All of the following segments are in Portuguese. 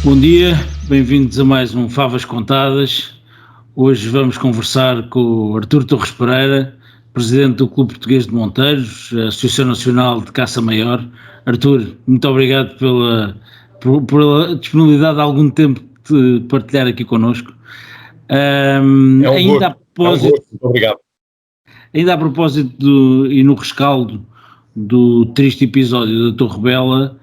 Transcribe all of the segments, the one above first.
Bom dia, bem-vindos a mais um Favas Contadas. Hoje vamos conversar com o Artur Torres Pereira, presidente do Clube Português de Monteiros, a Associação Nacional de Caça Maior. Artur, muito obrigado pela disponibilidade de algum tempo de partilhar aqui connosco. É um gosto, muito obrigado. Ainda a propósito e no rescaldo do triste episódio da Torre Bela,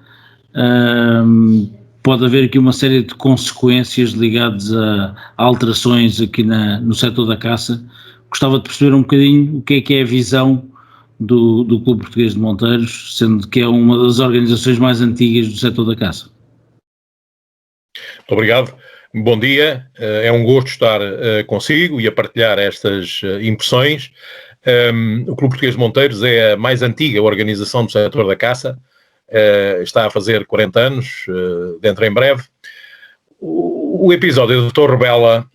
pode haver aqui uma série de consequências ligadas a alterações aqui no setor da caça. Gostava de perceber um bocadinho o que é a visão do Clube Português de Monteiros, sendo que é uma das organizações mais antigas do setor da caça. Muito obrigado. Bom dia, é um gosto estar consigo e a partilhar estas impressões. O Clube Português de Monteiros é a mais antiga organização do setor da caça, está a fazer 40 anos, dentro em breve. O episódio da Torre Bela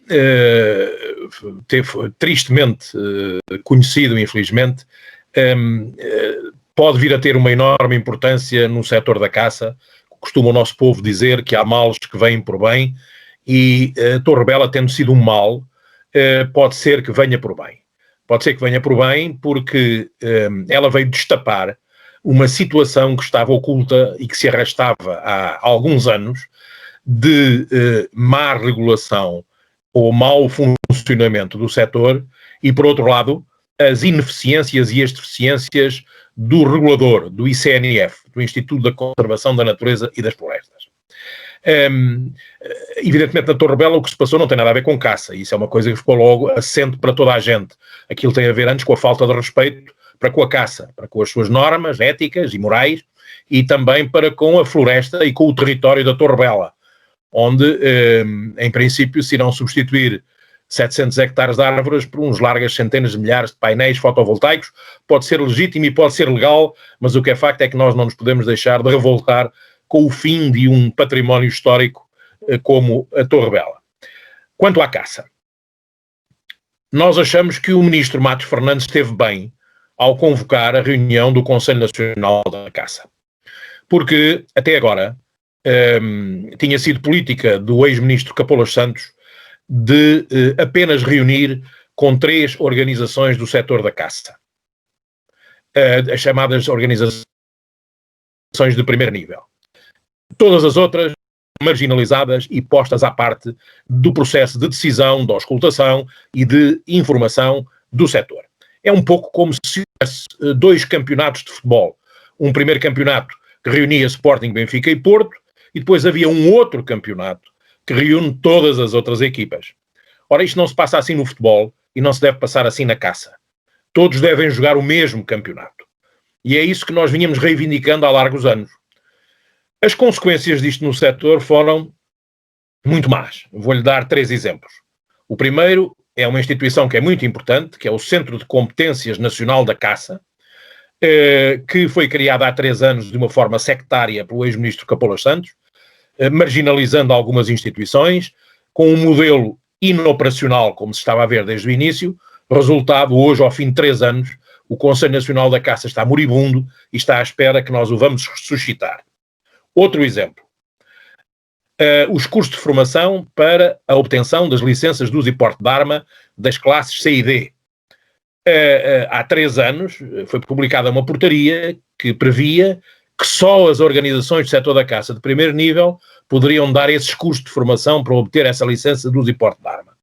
teve tristemente conhecido, infelizmente, pode vir a ter uma enorme importância no setor da caça. Costuma o nosso povo dizer que há males que vêm por bem, e a Torre Bela, tendo sido um mal, pode ser que venha por bem. Pode ser que venha por bem porque ela veio destapar uma situação que estava oculta e que se arrastava há alguns anos de má regulação ou mau funcionamento do setor e, por outro lado, as ineficiências e as deficiências do regulador, do ICNF, do Instituto da Conservação da Natureza e das Florestas. Evidentemente, na Torre Bela o que se passou não tem nada a ver com caça, isso é uma coisa que ficou logo assente para toda a gente. Aquilo tem a ver antes com a falta de respeito para com a caça, para com as suas normas éticas e morais, e também para com a floresta e com o território da Torre Bela, onde, em princípio, se irão substituir 700 hectares de árvores por uns largas centenas de milhares de painéis fotovoltaicos. Pode ser legítimo e pode ser legal, mas o que é facto é que nós não nos podemos deixar de revoltar com o fim de um património histórico como a Torre Bela. Quanto à caça, nós achamos que o ministro Matos Fernandes esteve bem ao convocar a reunião do Conselho Nacional da Caça, porque até agora tinha sido política do ex-ministro Capolas Santos de apenas reunir com 3 organizações do setor da caça, as chamadas organizações de primeiro nível. Todas as outras marginalizadas e postas à parte do processo de decisão, de auscultação e de informação do setor. É um pouco como se houvesse 2 campeonatos de futebol. Um primeiro campeonato que reunia Sporting, Benfica e Porto, e depois havia um outro campeonato que reúne todas as outras equipas. Ora, isto não se passa assim no futebol e não se deve passar assim na caça. Todos devem jogar o mesmo campeonato. E é isso que nós vínhamos reivindicando há largos anos. As consequências disto no setor foram muito más. Vou-lhe dar 3 exemplos. O primeiro é uma instituição que é muito importante, que é o Centro de Competências Nacional da Caça, que foi criada há 3 anos de uma forma sectária pelo ex-ministro Capolas Santos, marginalizando algumas instituições, com um modelo inoperacional, como se estava a ver desde o início. Resultado, hoje, ao fim de 3 anos, o Conselho Nacional da Caça está moribundo e está à espera que nós o vamos ressuscitar. Outro exemplo, os cursos de formação para a obtenção das licenças de uso e porte de arma das classes C e D. Há 3 anos foi publicada uma portaria que previa que só as organizações do setor da caça de primeiro nível poderiam dar esses cursos de formação para obter essa licença de uso e porte de arma.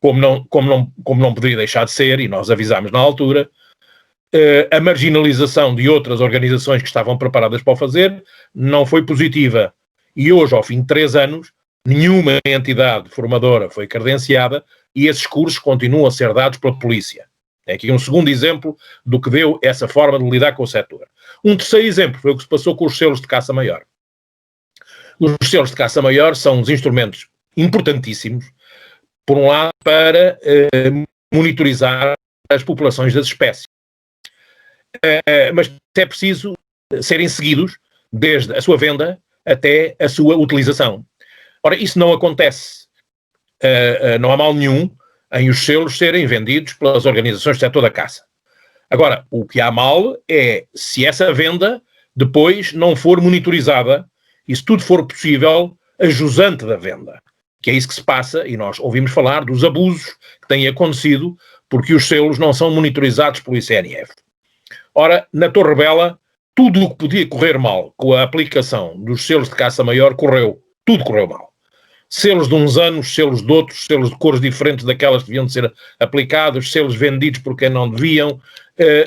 Como não poderia deixar de ser, e nós avisámos na altura, a marginalização de outras organizações que estavam preparadas para o fazer não foi positiva. E hoje, ao fim de 3 anos, nenhuma entidade formadora foi credenciada e esses cursos continuam a ser dados pela polícia. É aqui um segundo exemplo do que deu essa forma de lidar com o setor. Um terceiro exemplo foi o que se passou com os selos de caça maior. Os selos de caça maior são uns instrumentos importantíssimos, por um lado, para monitorizar as populações das espécies. Mas é preciso serem seguidos desde a sua venda até a sua utilização. Ora, isso não acontece. Não há mal nenhum em os selos serem vendidos pelas organizações do setor da caça. Agora, o que há mal é se essa venda depois não for monitorizada e se tudo for possível a jusante da venda, que é isso que se passa, e nós ouvimos falar dos abusos que têm acontecido porque os selos não são monitorizados pelo ICNF. Ora, na Torre Bela, tudo o que podia correr mal com a aplicação dos selos de caça maior tudo correu mal. Selos de uns anos, selos de outros, selos de cores diferentes daquelas que deviam de ser aplicados, selos vendidos por quem não deviam,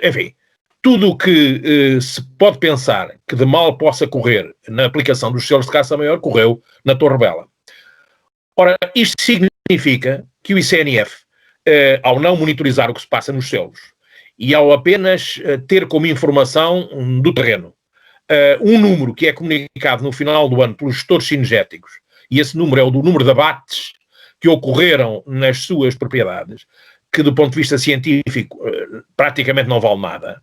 enfim, tudo o que se pode pensar que de mal possa correr na aplicação dos selos de caça maior, correu na Torre Bela. Ora, isto significa que o ICNF, ao não monitorizar o que se passa nos selos e ao apenas ter como informação do terreno um número que é comunicado no final do ano pelos gestores cinegéticos, e esse número é o do número de abates que ocorreram nas suas propriedades, que do ponto de vista científico praticamente não vale nada.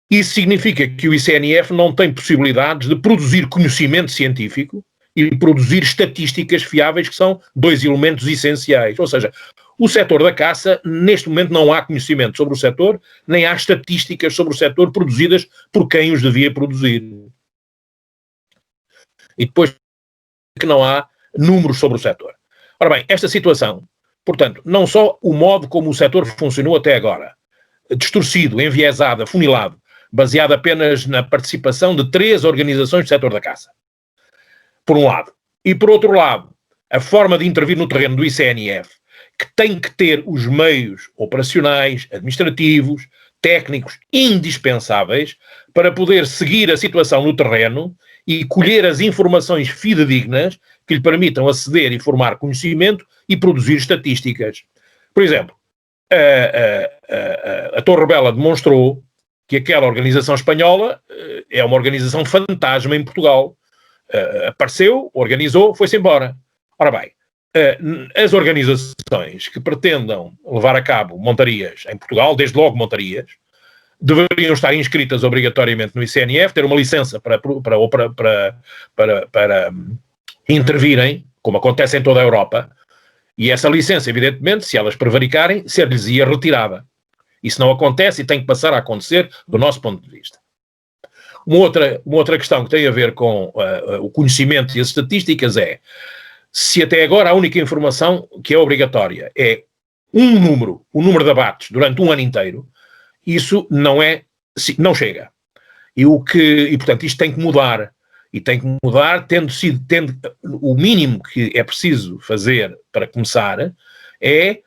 Isso significa que o ICNF não tem possibilidades de produzir conhecimento científico e produzir estatísticas fiáveis, que são dois elementos essenciais. Ou seja, o setor da caça, neste momento não há conhecimento sobre o setor, nem há estatísticas sobre o setor produzidas por quem os devia produzir. E depois que não há números sobre o setor. Ora bem, esta situação, portanto, não só o modo como o setor funcionou até agora, distorcido, enviesado, afunilado, baseado apenas na participação de 3 organizações do setor da caça, por um lado. E por outro lado, a forma de intervir no terreno do ICNF, que tem que ter os meios operacionais, administrativos, técnicos indispensáveis para poder seguir a situação no terreno e colher as informações fidedignas que lhe permitam aceder e formar conhecimento e produzir estatísticas. Por exemplo, a Torre Bela demonstrou que aquela organização espanhola é uma organização fantasma em Portugal. Apareceu, organizou, foi-se embora. Ora bem, as organizações que pretendam levar a cabo montarias em Portugal, desde logo montarias, deveriam estar inscritas obrigatoriamente no ICNF, ter uma licença para intervirem, como acontece em toda a Europa, e essa licença, evidentemente, se elas prevaricarem, ser-lhes-ia retirada. Isso não acontece e tem que passar a acontecer do nosso ponto de vista. Uma outra questão que tem a ver com o conhecimento e as estatísticas é, se até agora a única informação que é obrigatória é o número de abates durante um ano inteiro, isso não chega. E portanto, isto tem que mudar. E tem que mudar tendo o mínimo que é preciso fazer para começar é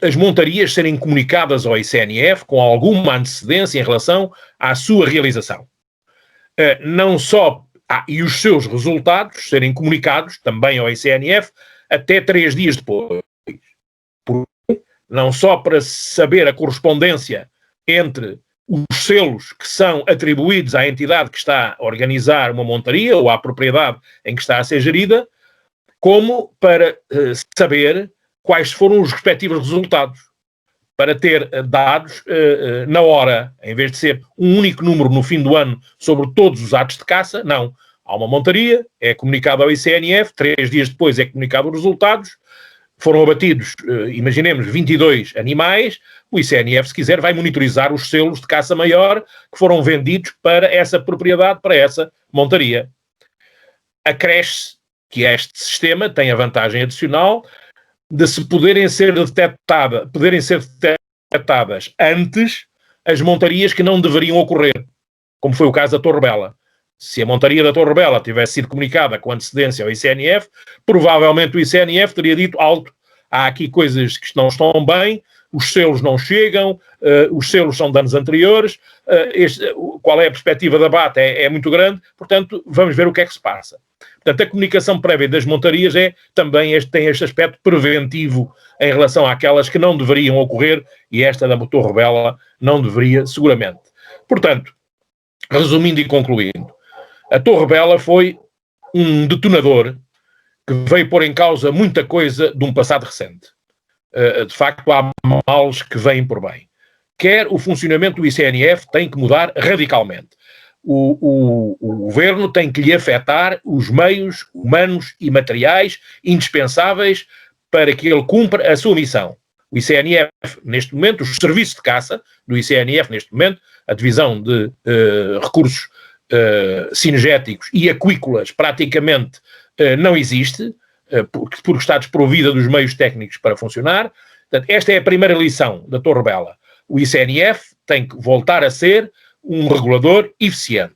as montarias serem comunicadas ao ICNF com alguma antecedência em relação à sua realização. Não só e os seus resultados serem comunicados também ao ICNF até 3 dias depois. Não só para saber a correspondência entre os selos que são atribuídos à entidade que está a organizar uma montaria ou à propriedade em que está a ser gerida, como para saber quais foram os respectivos resultados, para ter dados na hora, em vez de ser um único número no fim do ano sobre todos os atos de caça, não. Há uma montaria, é comunicado ao ICNF, 3 dias depois é comunicado os resultados, foram abatidos, imaginemos, 22 animais, o ICNF, se quiser, vai monitorizar os selos de caça maior que foram vendidos para essa propriedade, para essa montaria. Acresce que este sistema tem a vantagem adicional de se poderem ser detectadas antes as montarias que não deveriam ocorrer, como foi o caso da Torre Bela. Se a montaria da Torre Bela tivesse sido comunicada com antecedência ao ICNF, provavelmente o ICNF teria dito alto, há aqui coisas que não estão bem, os selos não chegam, os selos são de anos anteriores, qual é a perspectiva de abate é muito grande, portanto, vamos ver o que é que se passa. Portanto, a comunicação prévia das montarias tem este aspecto preventivo em relação àquelas que não deveriam ocorrer, e esta da Torre Bela não deveria, seguramente. Portanto, resumindo e concluindo, a Torre Bela foi um detonador que veio pôr em causa muita coisa de um passado recente. De facto, há males que vêm por bem. Quer o funcionamento do ICNF tem que mudar radicalmente. O governo tem que lhe afetar os meios humanos e materiais indispensáveis para que ele cumpra a sua missão. O ICNF, neste momento, os serviços de caça do ICNF, neste momento, a divisão de recursos cinegéticos e aquícolas praticamente não existe, porque está desprovida dos meios técnicos para funcionar. Portanto, esta é a primeira lição da Torre Bela. O ICNF tem que voltar a ser um regulador eficiente.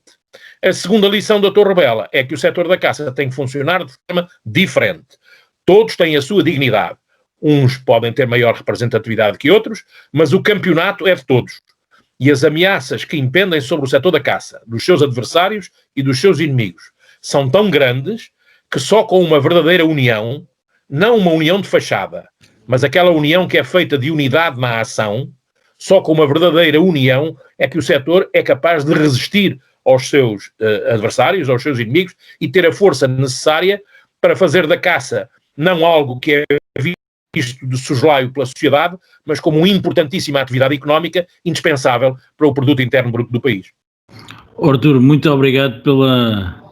A segunda lição da Torre Bela é que o setor da caça tem que funcionar de forma diferente. Todos têm a sua dignidade. Uns podem ter maior representatividade que outros, mas o campeonato é de todos. E as ameaças que impendem sobre o setor da caça, dos seus adversários e dos seus inimigos, são tão grandes que só com uma verdadeira união, não uma união de fachada, mas aquela união que é feita de unidade na ação, só com uma verdadeira união é que o setor é capaz de resistir aos seus adversários, aos seus inimigos, e ter a força necessária para fazer da caça não algo que é visto de soslaio pela sociedade, mas como uma importantíssima atividade económica indispensável para o produto interno bruto do país. Artur, muito obrigado pela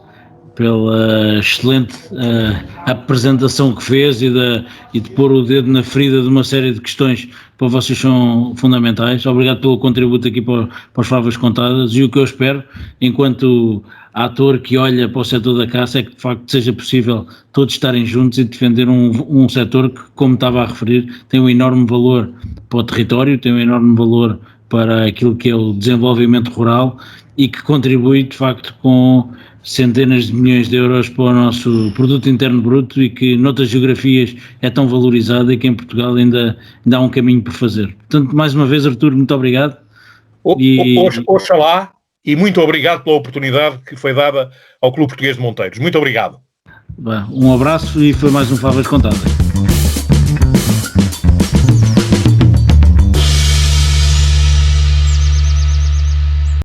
excelente apresentação que fez e de pôr o dedo na ferida de uma série de questões que para vocês são fundamentais. Obrigado pelo contributo aqui para os Favas Contadas, e o que eu espero, enquanto ator que olha para o setor da caça, é que de facto seja possível todos estarem juntos e defender um setor que, como estava a referir, tem um enorme valor para o território, tem um enorme valor para aquilo que é o desenvolvimento rural e que contribui de facto com centenas de milhões de euros para o nosso produto interno bruto, e que noutras geografias é tão valorizado e que em Portugal ainda há um caminho por fazer. Portanto, mais uma vez, Artur, muito obrigado. Oxalá, e muito obrigado pela oportunidade que foi dada ao Clube Português de Monteiros. Muito obrigado. Um abraço, e foi mais um Favas Contadas.